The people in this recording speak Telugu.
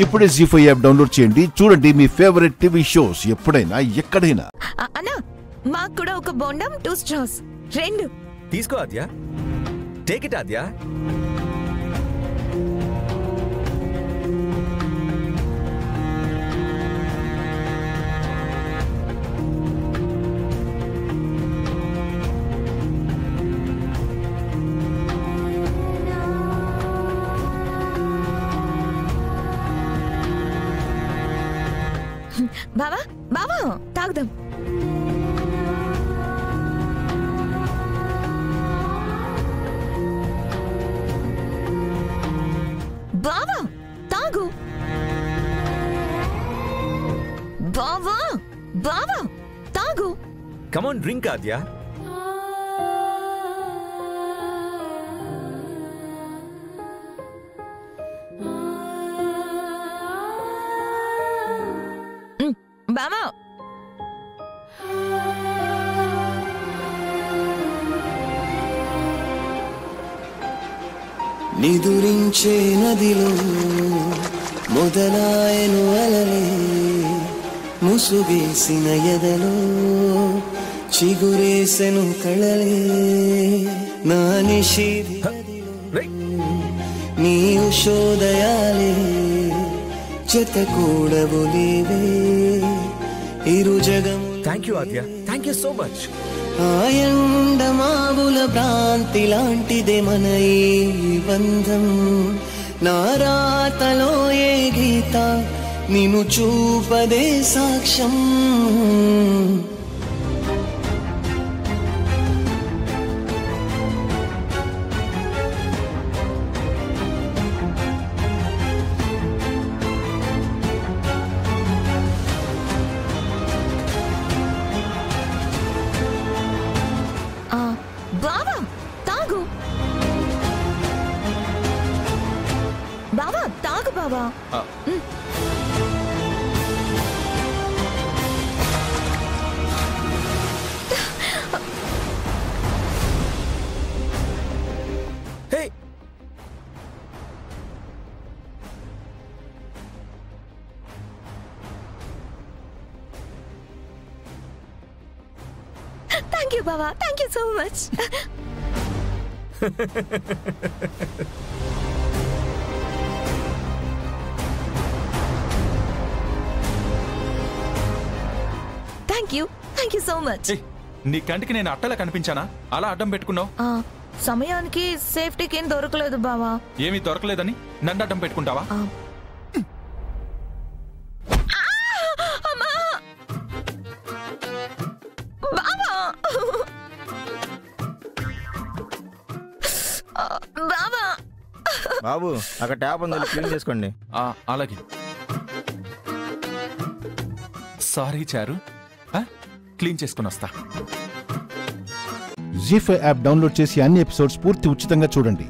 ఇప్పుడే జీ5 యాప్ డౌన్లోడ్ చేయండి. చూడండి మీ ఫేవరెట్ టీవీ షోస్ ఎప్పుడైనా ఎక్కడైనా. అన్నా మాకు కూడా ఒక బోండం 2 స్ట్రాస్ 2 తీసుకో ఆద్య. టేక్ ఇట్ ఆద్య. బావా బావా తాగుదాం. బావా తాగు. బావా బావా తాగు. కమ్ ఆన్ డ్రింక్ ఆద్య. బావా నిదురించే నదిలో మొదలాయను అలలే, ముసుగేసిన ఎదలో చిగురేసెను కళలే. నా నిషేధి నీ ఉషోదయాలే జతకూడవు లేవే ఇరు జగము. Thank you Aadya, thank you so much. ఆయండమావుల భ్రాంతి లాంటిదే మన ఈ బంధం. నారాతలో ఏ గీత నిన్ను చూపదే సాక్ష్యం. బావా తాగు. బావా తాగు బావా. హే థ్యాంక్ యూ బావా, thank you so much. Thank you so much. నీ కంటికి నేను అట్టలా కనిపించానా? అలా అడ్డం పెట్టుకున్నావు. సమయానికి సేఫ్టీకి ఏం దొరకలేదు బావా. ఏమీ దొరకలేదని నన్ను అడ్డం పెట్టుకుంటావా? బాబు అక్కడ ట్యాప్ ఉంది, క్లీన్ చేసుకోండి. అలాగే. సారీ చారు, క్లీన్ చేసుకుని వస్తా. జీ5 యాప్ డౌన్లోడ్ చేసి అన్ని ఎపిసోడ్స్ పూర్తి ఉచితంగా చూడండి.